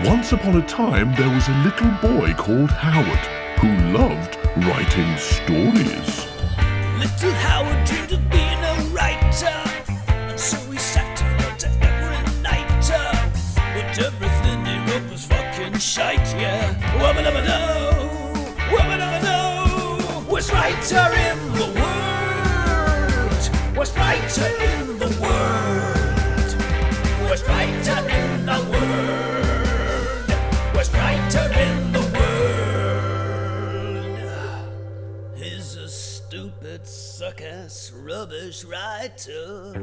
Once upon a time, there was a little boy called Howard who loved writing stories. Little Howard dreamed of being a writer, and so he sat and wrote every night. But everything he wrote was fucking shite, yeah. Wubba-dubba-doo, wubba-dubba-doo. Worst writer in the world, worst writer in the world, worst writer in the world, worst writer in the world. He's a stupid, suck-ass, rubbish writer.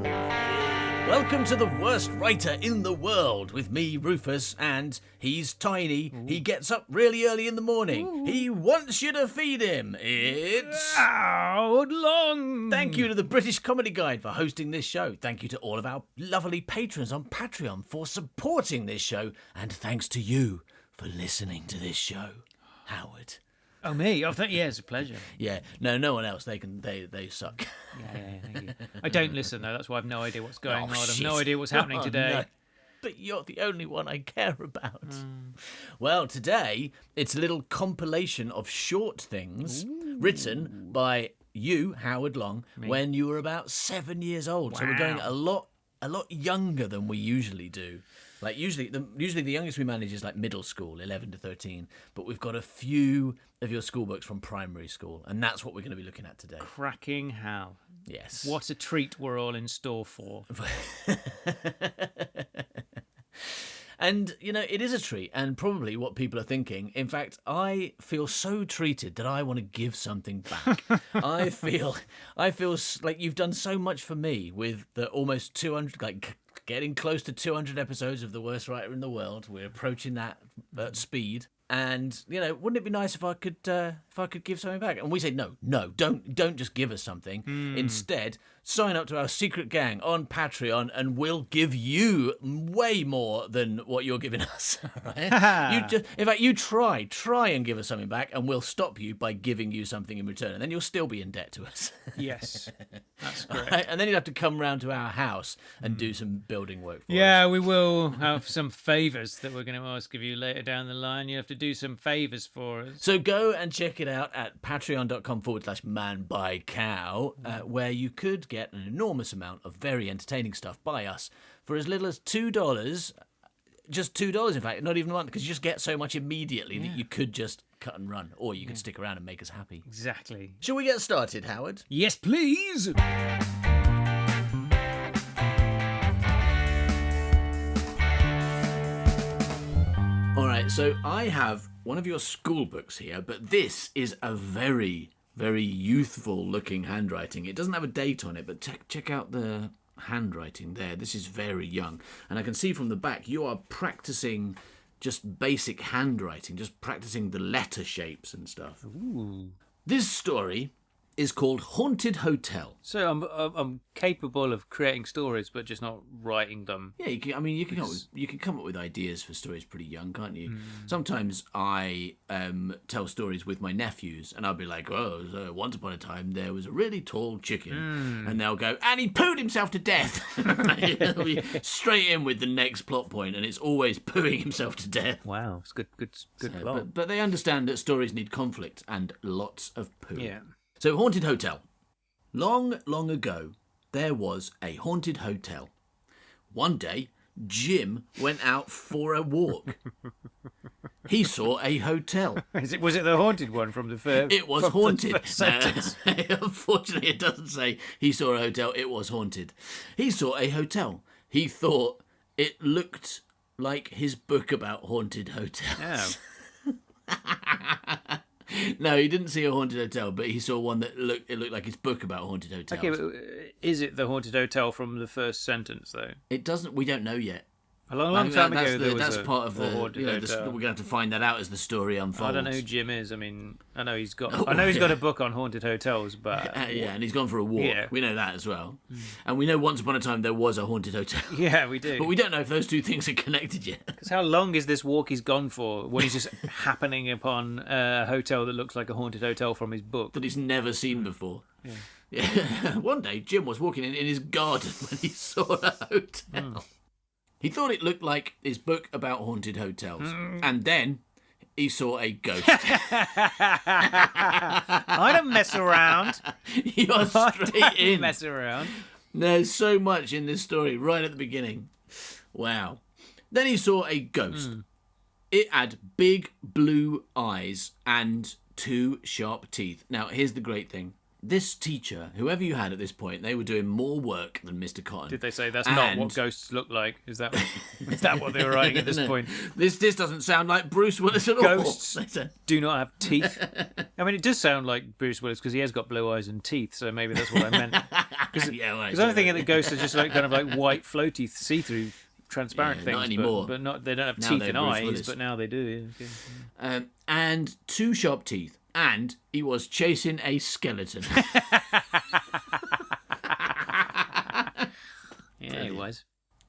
Welcome to the worst writer in the world with me, Rufus, and he's tiny. Ooh. He gets up really early in the morning. Ooh. He wants you to feed him. It's Howard Long. Thank you to the British Comedy Guide for hosting this show. Thank you to all of our lovely patrons on Patreon for supporting this show, and thanks to you for listening to this show, Howard. Oh, me? Oh, yeah, it's a pleasure. Yeah, no one else. They suck. Yeah, thank you. I don't listen, though. That's why I've no idea what's going on. I've no Shit. idea what's happening today. No. But you're the only one I care about. Well, today, it's a little compilation of short things written by you, Howard Long, when you were about 7 years old. Wow. So we're going a lot younger than we usually do. Like usually the youngest we manage is like middle school, 11 to 13. But we've got a few of your school books from primary school, and that's what we're going to be looking at today. Cracking hell. Yes. What a treat we're all in store for. And, you know, it is a treat, and probably what people are thinking. In fact, I feel so treated that I want to give something back. I feel like you've done so much for me with the almost 200, like getting close to 200 episodes of The Worst Writer in the World. We're approaching that speed. And, you know, wouldn't it be nice if I could give something back? And we say, no, don't just give us something. Instead, sign up to our secret gang on Patreon and we'll give you way more than what you're giving us. Right? In fact, you try and give us something back and we'll stop you by giving you something in return. And then you'll still be in debt to us. Yes, that's correct. Right? And then you'd have to come round to our house and do some building work for us. Yeah, we will have some favours that we're going to ask of you later down the line. You have to do some favours for us. So go and check it out at patreon.com/manbycow, where you could get an enormous amount of very entertaining stuff by us for as little as $2. Just $2, in fact, not even a month, because you just get so much immediately that you could just cut and run, or you could stick around and make us happy. Exactly. Shall we get started, Howard? Yes, please. All right, so I have one of your school books here, but this is a very, very youthful-looking handwriting. It doesn't have a date on it, but check out the handwriting there. This is very young. And I can see from the back you are practicing just basic handwriting, just practicing the letter shapes and stuff. Ooh. This story is called Haunted Hotel. So I'm capable of creating stories, but just not writing them. Yeah, you can come up with ideas for stories pretty young, can't you? Sometimes I tell stories with my nephews, and I'll be like, "Oh, so once upon a time there was a really tall chicken," and they'll go, "And he pooed himself to death." It'll be straight in with the next plot point, and it's always pooing himself to death. Wow, it's good plot. But they understand that stories need conflict and lots of poo. Yeah. So, Haunted Hotel. Long, long ago, there was a haunted hotel. One day, Jim went out for a walk. He saw a hotel. Was it the haunted one from the first? It was haunted. Sentence. Unfortunately, it doesn't say he saw a hotel. It was haunted. He saw a hotel. He thought it looked like his book about haunted hotels. Oh. No, he didn't see a haunted hotel, but he saw one that looked like his book about haunted hotels. Okay, but is it the haunted hotel from the first sentence, though? It doesn't. We don't know yet. A long time ago, that's part of the. haunted hotel. We're going to have to find that out as the story unfolds. I don't know who Jim is. I mean, I know he's got a book on haunted hotels, but and he's gone for a walk. Yeah. We know that as well, and we know once upon a time there was a haunted hotel. Yeah, we do. But we don't know if those two things are connected yet. Because how long is this walk he's gone for when he's just happening upon a hotel that looks like a haunted hotel from his book that he's never seen before? Yeah. One day, Jim was walking in his garden when he saw a hotel. He thought it looked like his book about haunted hotels. And then he saw a ghost. I don't mess around. You're straight in. Mess around. There's so much in this story right at the beginning. Wow. Then he saw a ghost. It had big blue eyes and 2 sharp teeth. Now, here's the great thing. This teacher, whoever you had at this point, they were doing more work than Mr. Cotton. Did they say that's not what ghosts look like? Is that what they were writing at this point? This doesn't sound like Bruce Willis at all. Ghosts do not have teeth. I mean, it does sound like Bruce Willis because he has got blue eyes and teeth, so maybe that's what I meant. Because I'm thinking that ghosts are just like kind of like white, floaty, see-through, transparent things. Not anymore. But not, they don't have Now teeth they're and Bruce eyes, Willis. but now they do. Yeah. Okay. And 2 sharp teeth. And he was chasing a skeleton. Yeah, he was.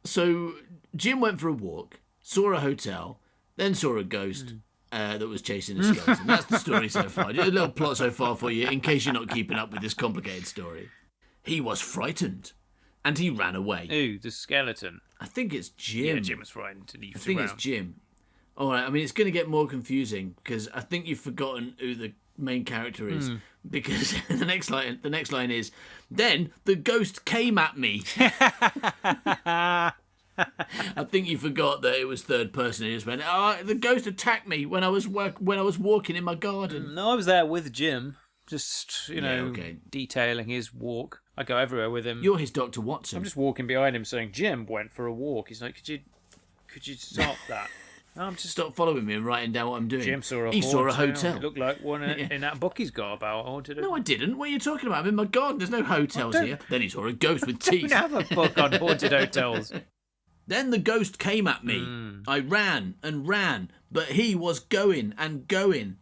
So Jim went for a walk, saw a hotel, then saw a ghost that was chasing a skeleton. That's the story so far. Just a little plot so far for you, in case you're not keeping up with this complicated story. He was frightened, and he ran away. Ooh, the skeleton. I think it's Jim. Yeah, Jim was frightened. And he I think it's Jim. All right, I mean, it's going to get more confusing, because I think you've forgotten who the main character is. Because the next line is, then the ghost came at me. I think you forgot that it was third person. He just went, the ghost attacked me when I was walking in my garden. No, I was there with Jim, just, okay. detailing his walk. I go everywhere with him. You're his Dr. Watson. I'm just walking behind him saying, Jim went for a walk. He's like, could you stop that? No, I'm just... Stop following me and writing down what I'm doing. Jim saw a hotel. It looked like one in that book he's got about haunted. No, I didn't. What are you talking about? I'm in my garden. There's no hotels here. Then he saw a ghost with teeth. I don't have a book on haunted hotels. Then the ghost came at me. I ran and ran, but he was going and going.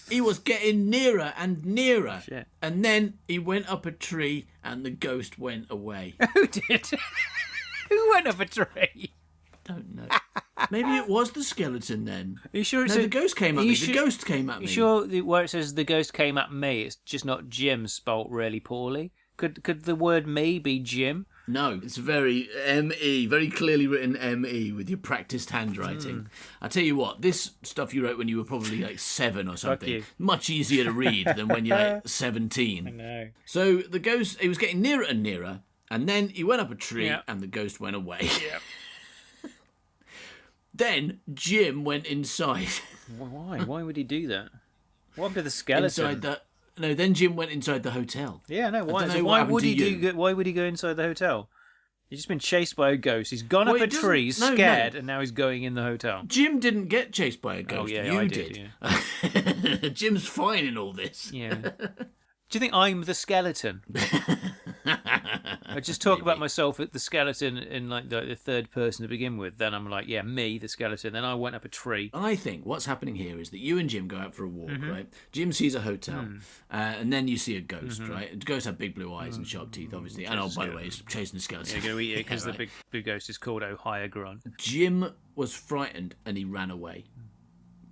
He was getting nearer and nearer. Shit. And then he went up a tree and the ghost went away. Who did? Who went up a tree? Don't know. Maybe it was the skeleton then. Are you sure No, the ghost came at me. The ghost came at me. You sure where it says the ghost came at me, it's just not Jim spelt really poorly? Could the word me be Jim? No, it's very M-E, very clearly written M-E with your practised handwriting. I tell you what, this stuff you wrote when you were probably like 7 or something, much easier to read than when you're like 17. I know. So the ghost, he was getting nearer and nearer, and then he went up a tree and the ghost went away. Yeah. Then Jim went inside. Why? Why would he do that? What happened to the skeleton? Then Jim went inside the hotel. Yeah, no. Why? I don't know So what why happened would to he you. Why would he go inside the hotel? He's just been chased by a ghost. He's gone up a tree, he's scared, and now he's going in the hotel. Jim didn't get chased by a ghost. Oh yeah, you I did. Yeah. Jim's fine in all this. Yeah. Do you think I'm the skeleton? I just talk about myself at the skeleton in like the third person to begin with. Then I'm like, yeah, me, the skeleton. Then I went up a tree. I think what's happening here is that you and Jim go out for a walk, right? Jim sees a hotel, and then you see a ghost, right? The ghost have big blue eyes and sharp teeth, obviously. And by the way, he's chasing the skeleton. You're going to eat it because the big blue ghost is called Ohio-Gron. Jim was frightened and he ran away.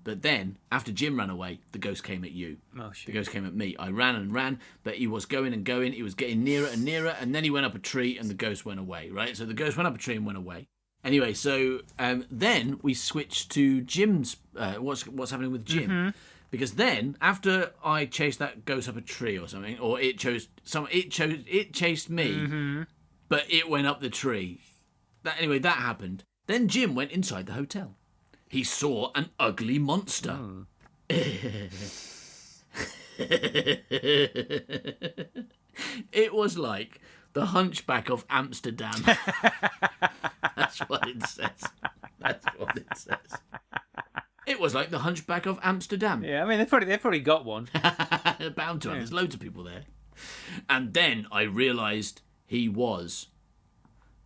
But then, after Jim ran away, the ghost came at you. Oh, shit. The ghost came at me. I ran and ran, but he was going and going. He was getting nearer and nearer, and then he went up a tree, and the ghost went away, right? So the ghost went up a tree and went away. Anyway, so then we switched to Jim's... what's happening with Jim? Because then, after I chased that ghost up a tree or something, or it chased me, but it went up the tree. Anyway, that happened. Then Jim went inside the hotel. He saw an ugly monster. It was like the Hunchback of Amsterdam. That's what it says. That's what it says. It was like the Hunchback of Amsterdam. Yeah, I mean, they've probably got one. Bound to have. There's loads of people there. And then I realised he was...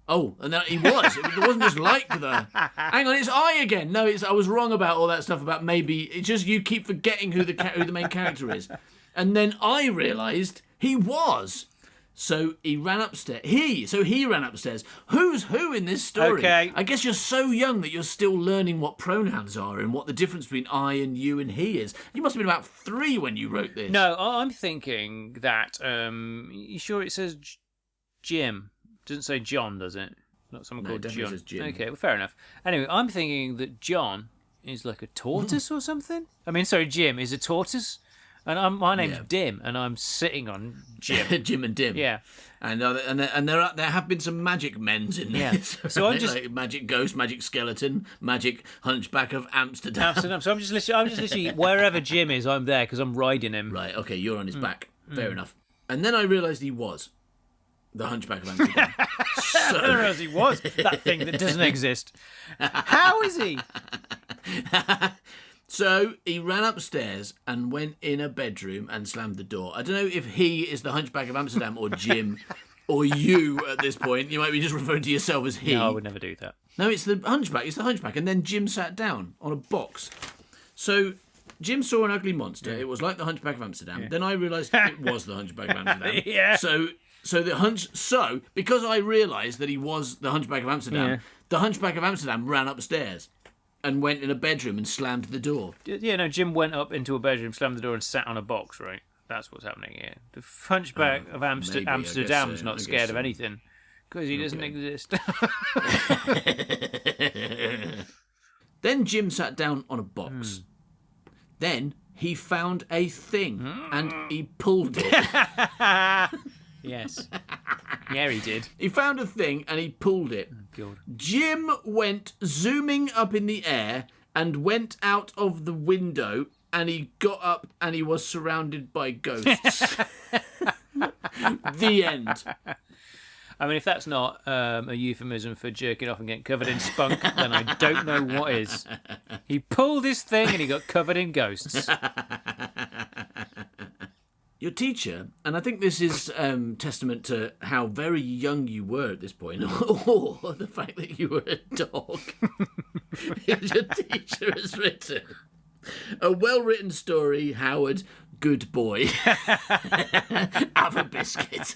Oh, and that he was. It wasn't just like the... Hang on, it's I again. No, I was wrong about all that stuff about maybe... It's just you keep forgetting who the main character is. And then I realised he was. So he ran upstairs. He ran upstairs. Who's who in this story? Okay. I guess you're so young that you're still learning what pronouns are and what the difference between I and you and he is. You must have been about 3 when you wrote this. No, I'm thinking that... you sure it says Jim? Doesn't say John, does it? not someone No, called it definitely John. says Jim. Okay, well, fair enough. Anyway, I'm thinking that John is like a tortoise or something. I mean, sorry, Jim is a tortoise, and my name's Yeah. Dim, and I'm sitting on Jim. Jim and Dim. Yeah. And there have been some magic men's in Yeah. this. So I'm right? just- like magic ghost, magic skeleton, magic hunchback of Amsterdam. Amsterdam. So I'm just literally wherever Jim is, I'm there because I'm riding him. Right. Okay. You're on his back. Fair enough. And then I realised he was the hunchback of Amsterdam. I don't know as he was that thing that doesn't exist. How is he? So he ran upstairs and went in a bedroom and slammed the door. I don't know if he is the hunchback of Amsterdam or Jim or you at this point. You might be just referring to yourself as he. No, I would never do that. No, it's the hunchback. It's the hunchback. And then Jim sat down on a box. So Jim saw an ugly monster. It was like the hunchback of Amsterdam. Then I realised it was the hunchback of Amsterdam. Yeah. So because I realised that he was the hunchback of Amsterdam, Yeah. the hunchback of Amsterdam ran upstairs and went in a bedroom and slammed the door. Yeah, no, Jim went up into a bedroom, slammed the door, and sat on a box, right? That's what's happening here. The hunchback of maybe, I Amsterdam's guess not so, scared of anything because he doesn't exist. Then Jim sat down on a box. Then he found a thing and he pulled it. Yes. Yeah, he did. He found a thing and he pulled it. God. Jim went zooming up in the air and went out of the window, and he got up and he was surrounded by ghosts. The end. I mean, if that's not a euphemism for jerking off and getting covered in spunk, then I don't know what is. He pulled his thing and he got covered in ghosts. Your teacher, and I think this is testament to how very young you were at this point, or the fact that you were a dog. Your teacher has written a well-written story, Howard, good boy. Have a biscuit.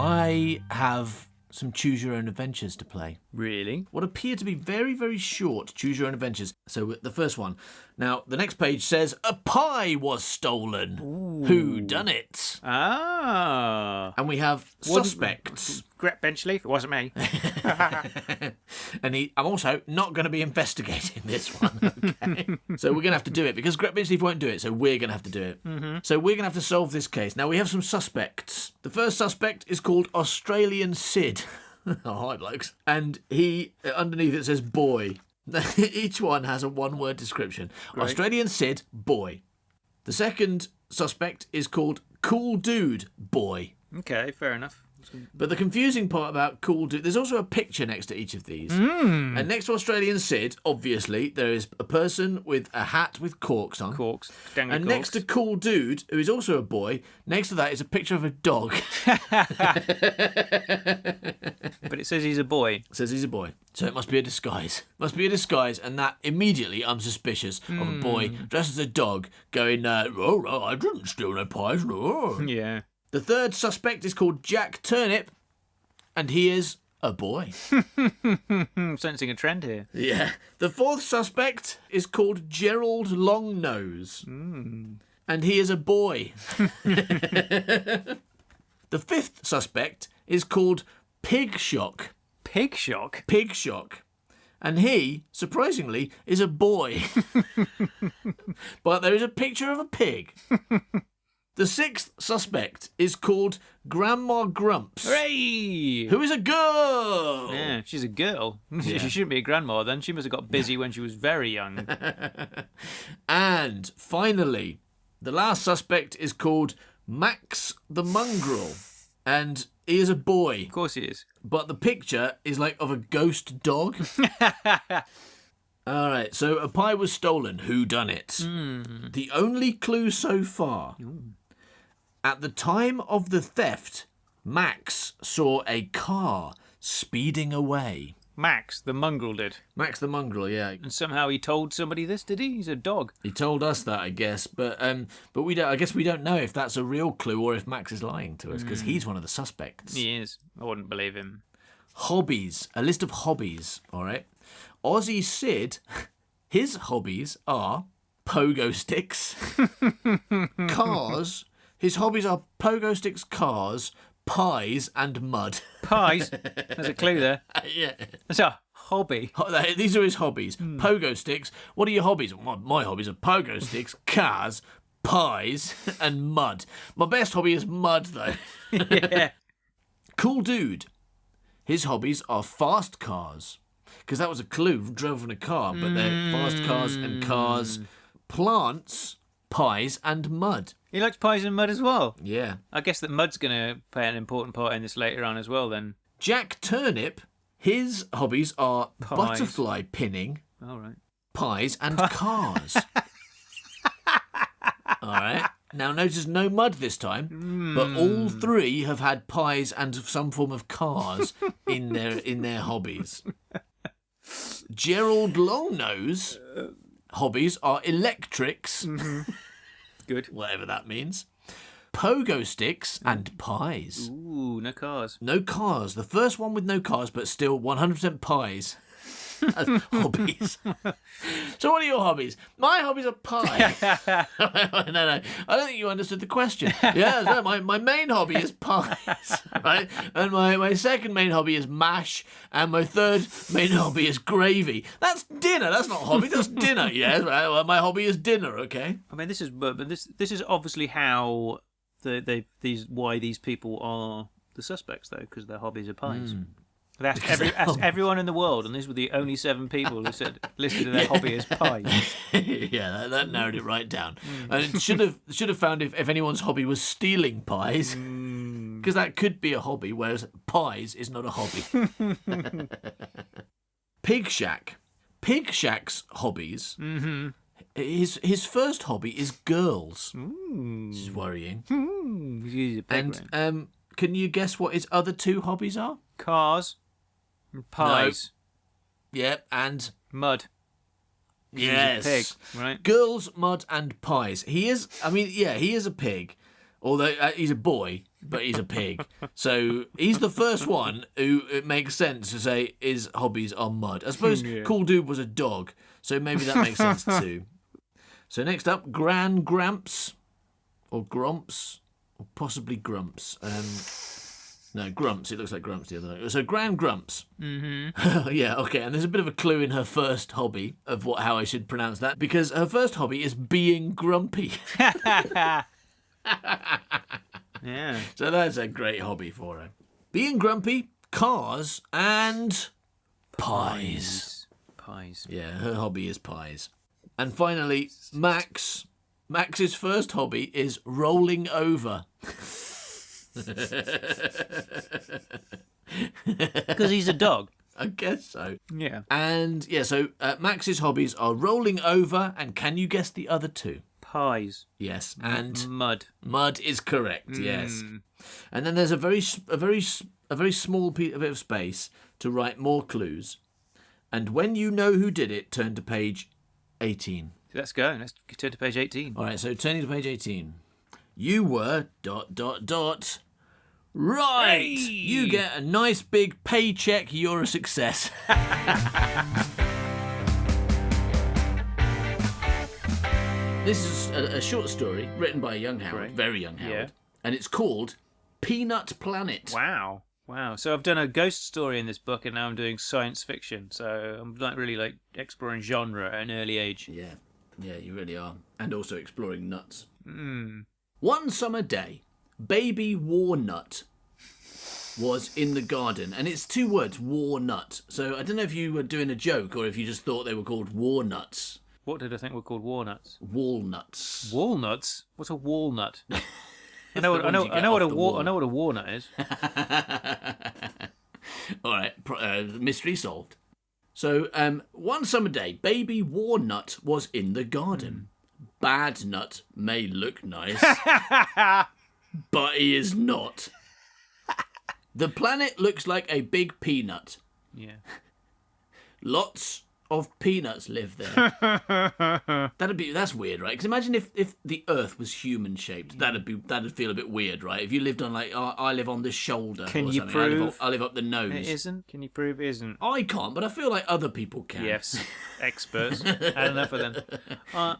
I have some choose your own adventures to play. Really? What appear to be very, very short choose your own adventures. So the first one. Now, the next page says, a pie was stolen. Who done it? Ah. And we have suspects. Gret Benchleaf? It wasn't me. And I'm also not going to be investigating this one. Okay. So we're going to have to do it because Gret Bitchleaf won't do it. So we're going to have to do it. So we're going to have to solve this case. Now we have some suspects. The first suspect is called Australian Sid. Oh, hi, blokes. And he, underneath it says boy. Each one has a one-word description. Great. Australian Sid, boy. The second suspect is called Cool Dude, boy. Okay, fair enough. But the confusing part about Cool Dude, there's also a picture next to each of these. And next to Australian Sid, obviously, there is a person with a hat with corks on. Corks. Dangly And corks. next to Cool Dude, who is also a boy, next to that is a picture of a dog. But it says he's a boy. It says he's a boy. So it must be a disguise. Must be a disguise, and that immediately I'm suspicious of a boy dressed as a dog going, oh, I didn't steal no pies. No. Yeah. The third suspect is called Jack Turnip, and he is a boy. I'm sensing a trend here. Yeah. The fourth suspect is called Gerald Longnose, and he is a boy. The fifth suspect is called Pig Shock. Pig shock? Pig Shock. And he, surprisingly, is a boy. But there is a picture of a pig. The sixth suspect is called Grandma Grumps, Hooray! who is a girl. Yeah, she's a girl. She shouldn't be a grandma then. She must have got busy when she was very young. And finally, the last suspect is called Max the Mongrel. And he is a boy. Of course he is. But the picture is like of a ghost dog. All right, so a pie was stolen. Who done it? The only clue so far. At the time of the theft, Max saw a car speeding away. Max, the mongrel, did. Max the Mongrel, yeah. And somehow he told somebody this, did he? He's a dog. He told us that, I guess, but we don't. I guess we don't know if that's a real clue or if Max is lying to us because he's one of the suspects. He is. I wouldn't believe him. Hobbies, a list of hobbies. All right, Aussie Sid, his hobbies are pogo sticks. Cars. His hobbies are pogo sticks, cars, pies, and mud. Pies. There's a clue there. Yeah. That's a hobby. These are his hobbies. Pogo sticks. What are your hobbies? My hobbies are pogo sticks, cars, pies, and mud. My best hobby is mud, though. Yeah. Cool dude. His hobbies are fast cars. Because that was a clue. Drove in a car, but they're fast cars and cars. Plants, pies, and mud. He likes pies and mud as well. Yeah. I guess that mud's going to play an important part in this later on as well, then. Jack Turnip. His hobbies are Pies. butterfly pinning, All right. pies, and cars. All right. Now, notice no mud this time, but all three have had pies and some form of cars in their hobbies. Gerald Longnose hobbies are electrics, Good. whatever that means, pogo sticks, and pies. Ooh, no cars. No cars. The first one with no cars, but still 100% pies. As hobbies. So what are your hobbies? My hobbies are pie. No. I don't think you understood the question. Yeah, no, my main hobby is pies, right? And my second main hobby is mash, and my third main hobby is gravy. That's dinner. That's not hobby. That's dinner. Yes, right? Well, my hobby is dinner. Okay. I mean, this is obviously how why these people are the suspects, though, because their hobbies are pies. Asked everyone in the world, and these were the only 7 people who said listed their hobby as pies. Yeah, that narrowed it right down. And it should have found if anyone's hobby was stealing pies, because that could be a hobby, whereas pies is not a hobby. Pig Shack. Pig Shack's hobbies. His first hobby is girls. This is worrying. He's a pig And can you guess what his other 2 hobbies are? cars, and pies, Yep, and mud. yes, He's a pig, right? Girls, mud, and pies. He is a pig. Although he's a boy, but he's a pig. So he's the first one who it makes sense to say his hobbies are mud. I suppose Cool Dude was a dog, so maybe that makes sense too. So next up, Gran Gramps, or Grumps, or possibly Grumps. No, Grumps. It looks like Grumps the other night. So Gran Grumps. Yeah, okay. And there's a bit of a clue in her first hobby of how I should pronounce that, because her first hobby is being grumpy. Yeah. So that's a great hobby for her. Being grumpy, cars, and pies. Pies. Yeah, her hobby is pies. And finally, Max. Max's first hobby is rolling over. Because he's a dog. I guess so. Yeah. And yeah, so Max's hobbies are rolling over, and can you guess the other 2? Pies. Yes, and Mud. mud is correct. Yes, and then there's a very small bit of space to write more clues. And when you know who did it, turn to page 18. Let's go. Let's turn to page 18. All right, so turning to page 18. You were ... Right! Hey! You get a nice big paycheck, you're a success. This is a short story written by a young Howard, Great. very young Howard, Yeah. and it's called Peanut Planet. Wow. So I've done a ghost story in this book, and now I'm doing science fiction. So I'm really exploring genre at an early age. Yeah, you really are. And also exploring nuts. One summer day, baby Warnut was in the garden. And it's 2 words, Warnut. So I don't know if you were doing a joke or if you just thought they were called walnuts. What did I think were called walnuts? Walnuts. Walnuts? What's a walnut? I the know ones you get off the wall. what a walnut is. All right, mystery solved. So, one summer day, baby Warnut was in the garden. Bad nut may look nice, but he is not. The planet looks like a big peanut. Yeah. Lots of peanuts live there. That's weird, right? Because imagine if the Earth was human shaped, that'd feel a bit weird, right? If you lived on I live on the shoulder. Can or you something. prove I live up the nose. It isn't? Can you prove it isn't? I can't, but I feel like other people can. Yes, experts. Had enough of them. I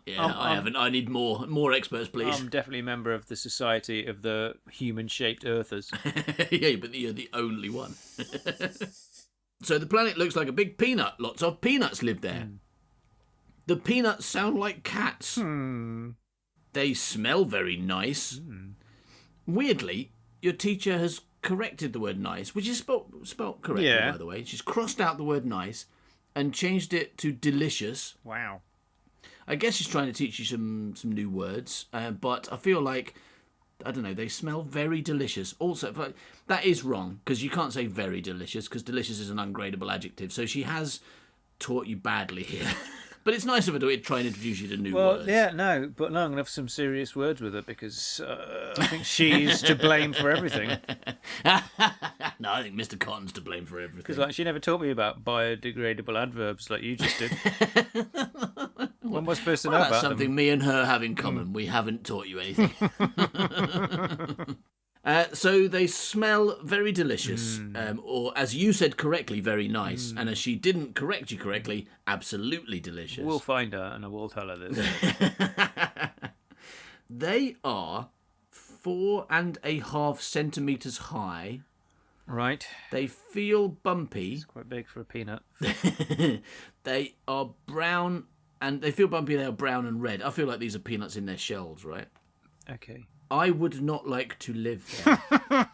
haven't. I need more experts, please. I'm definitely a member of the Society of the Human-Shaped Earthers. Yeah, but you're the only one. So the planet looks like a big peanut. Lots of peanuts live there. The peanuts sound like cats. They smell very nice. Weirdly, your teacher has corrected the word nice, which is spelt correctly, by the way. She's crossed out the word nice and changed it to delicious. Wow. I guess she's trying to teach you some new words, but I feel like, I don't know, they smell very delicious. Also, but that is wrong, because you can't say very delicious, because delicious is an ungradable adjective. So she has taught you badly here. But it's nice of her to try and introduce you to new words. Well, yeah, no, but no, I'm going to have some serious words with her, because I think she's to blame for everything. No, I think Mr. Cotton's to blame for everything. Because she never taught me about biodegradable adverbs like you just did. What am I supposed to know that's about something them? me and her have in common. We haven't taught you anything. So they smell very delicious, or as you said correctly, very nice. And as she didn't correct you correctly, absolutely delicious. We'll find her and I will tell her this. They are 4.5 centimetres high. Right. They feel bumpy. It's quite big for a peanut. They are brown, and they feel bumpy. They are brown and red. I feel like these are peanuts in their shells, right? Okay. I would not like to live there.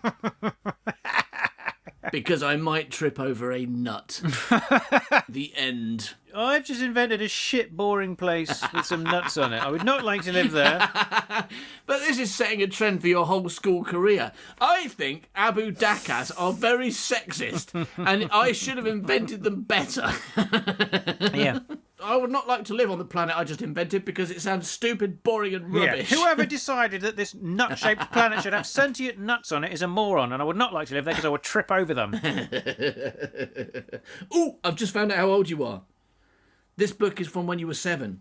Because I might trip over a nut. The end. I've just invented a shit boring place with some nuts on it. I would not like to live there. But this is setting a trend for your whole school career. I think Abu Dakas are very sexist, and I should have invented them better. Yeah. I would not like to live on the planet I just invented because it sounds stupid, boring, and rubbish. Yeah. Whoever decided that this nut-shaped planet should have sentient nuts on it is a moron, and I would not like to live there because I would trip over them. Ooh, I've just found out how old you are. This book is from when you were 7.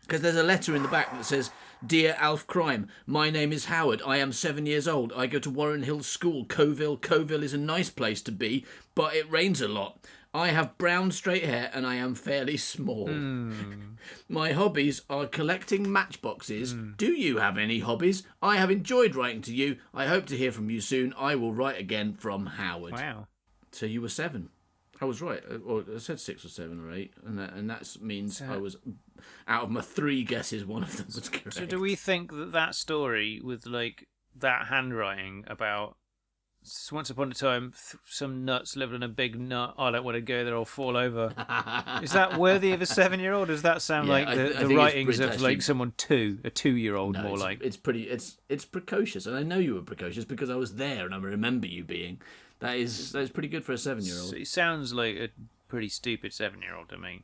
Because there's a letter in the back that says, "Dear Alf Crime, my name is Howard. I am 7 years old. I go to Warren Hills School, Coville. Coville is a nice place to be, but it rains a lot. I have brown straight hair and I am fairly small. My hobbies are collecting matchboxes. Do you have any hobbies? I have enjoyed writing to you. I hope to hear from you soon. I will write again, from Howard." Wow. So you were 7. I was right. Or I said 6 or 7 or 8, and that means I was, out of my 3 guesses, one of them was correct. So do we think that story with like that handwriting about once upon a time some nuts lived on a big nut, I don't want to go there, I'll fall over, is that worthy of a 7-year-old? Does that sound like the writings of like someone a 2-year-old? No, more like it's precocious, and I know you were precocious because I was there and I remember you being. That's pretty good for a 7-year-old. It sounds like a pretty stupid 7-year-old to me.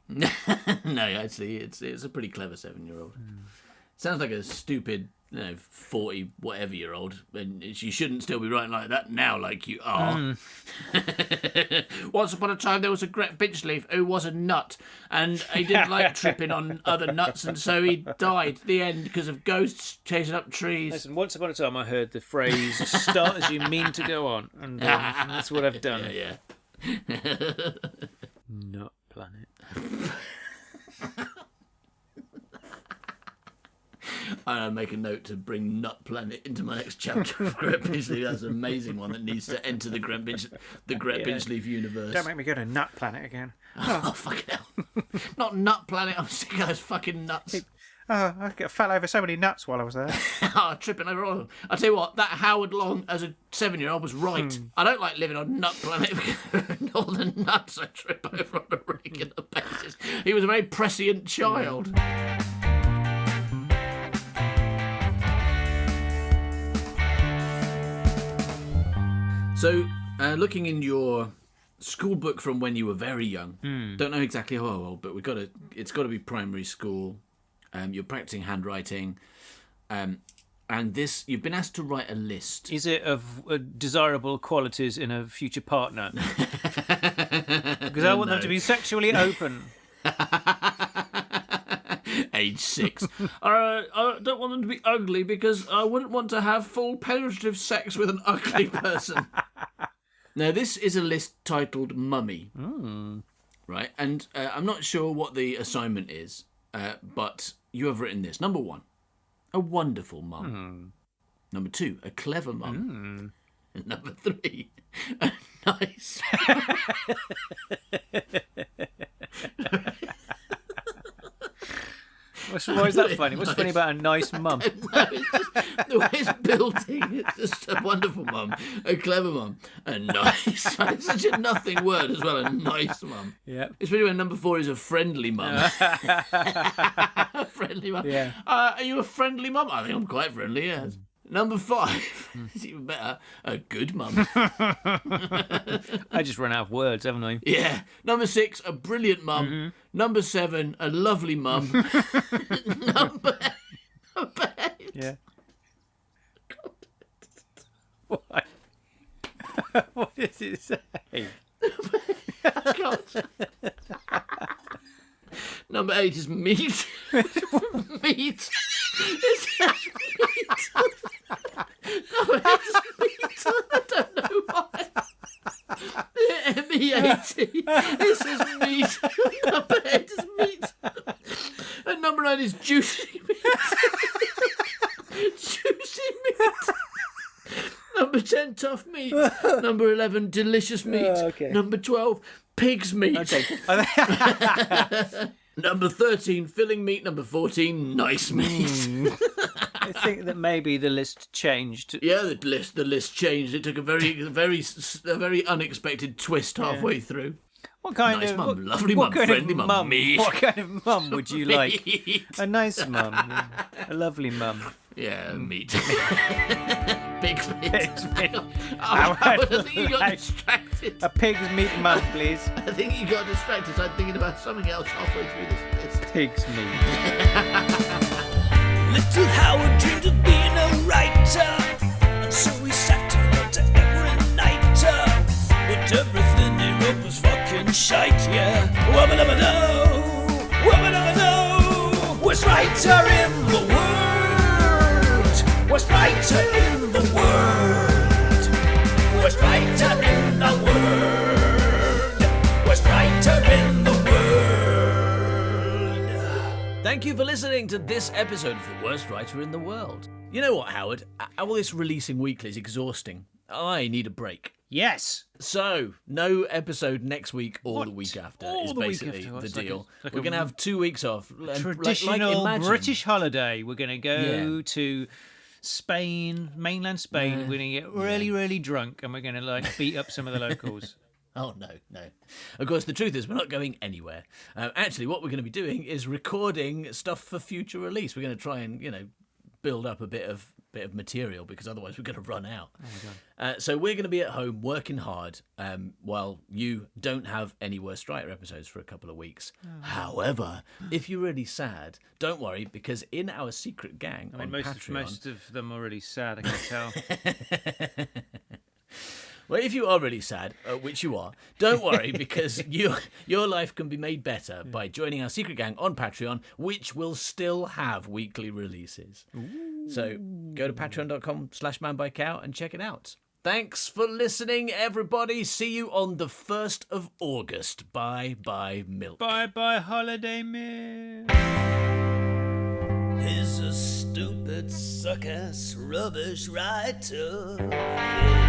No, actually, it's a pretty clever 7-year-old. Sounds like a stupid, 40 whatever year old, and you shouldn't still be writing like that now, like you are. Once upon a time, there was a Gret Binchleaf who was a nut, and he didn't like tripping on other nuts, and so he died. The end, because of ghosts chasing up trees. Listen, once upon a time, I heard the phrase "start as you mean to go on," and that's what I've done. Yeah. Nut planet. I make a note to bring Nut Planet into my next chapter of Gret Binchleaf. That's an amazing one that needs to enter the Gret Binchleaf universe. Don't make me go to Nut Planet again. Oh, fucking hell. Not Nut Planet, I'm sick of those fucking nuts. I fell over so many nuts while I was there. Tripping over all of them. I'll tell you what, that Howard Long as a 7-year-old was right. I don't like living on Nut Planet because all the nuts I trip over on a regular basis. He was a very prescient child. So, looking in your school book from when you were very young, don't know exactly how old, but it's got to be primary school. You're practicing handwriting, and you've been asked to write a list. Is it of desirable qualities in a future partner? Because I want them to be sexually open. Age 6. I don't want them to be ugly because I wouldn't want to have full penetrative sex with an ugly person. Now, this is a list titled Mummy. Right, and I'm not sure what the assignment is, but you have written this. Number 1, a wonderful mum. Number 2, a clever mum. And number 3, a nice Why is that funny? What's funny about a nice mum? No, it's just, the way it's building, it's just a wonderful mum, a clever mum, a nice. It's such a nothing word as well, a nice mum. Yeah. Especially when number 4 is a friendly mum. A friendly mum. Yeah. Are you a friendly mum? I think I'm quite friendly, yes. Number 5 is even better, a good mum. I just run out of words, haven't I? Yeah. Number 6, a brilliant mum. Number 7, a lovely mum. number 8. Yeah. What? What does it say? I can't. Number 8 is meat. Meat. It says meat. Number 8 is meat. I don't know why. M-E-A-T. It says meat. Number 8 is meat. And number 9 is juicy meat. Juicy meat. Number 10, tough meat. Number 11, delicious meat. Okay. Number 12, pig's meat. Okay. Number 13, filling meat. Number 14, nice meat. I think that maybe the list changed. Yeah, the list changed. It took a very unexpected twist halfway through. What kind Nice of mum, lovely mum, friendly mum, meat. What kind of mum would you like? Meat. A nice mum, a lovely mum. Yeah, meat. Pig's meat. Pig's meat. I think you got distracted. A pig's meat mum, please. I think you got distracted. So I'm thinking about something else halfway through this list. Pig's meat. Little Howard dreamed of being a writer, and so he sat down to every night. But everything he wrote was fucking shite, yeah. Whoa, worst writer in the world. Worst writer in the world. Worst writer in the world. Worst writer in the world. Thank you for listening to this episode of The Worst Writer in the World. You know what, Howard? All this releasing weekly is exhausting. I need a break. Yes. So, no episode next week or the week after is the week basically after? the It's like deal. like We're going to have 2 weeks off. Traditional Imagine. British holiday. We're going to go Yeah. to Spain, mainland Spain. We're going to get really, really drunk, and we're going to beat up some of the locals. Oh, no. Of course, the truth is we're not going anywhere. Actually, what we're going to be doing is recording stuff for future release. We're going to try and, build up a bit of material because otherwise we're going to run out. Oh my God. So we're going to be at home working hard while you don't have any Worst Writer episodes for a couple of weeks. Oh. However, if you're really sad, don't worry because in our secret gang on Patreon... most of them are really sad, I can tell. Well, if you are really sad, which you are, don't worry because your life can be made better by joining our secret gang on Patreon, which will still have weekly releases. Ooh. So go to patreon.com/manbycow and check it out. Thanks for listening, everybody. See you on the 1st of August. Bye, milk. Bye, holiday milk. He's a stupid, suck-ass, rubbish writer. Yeah.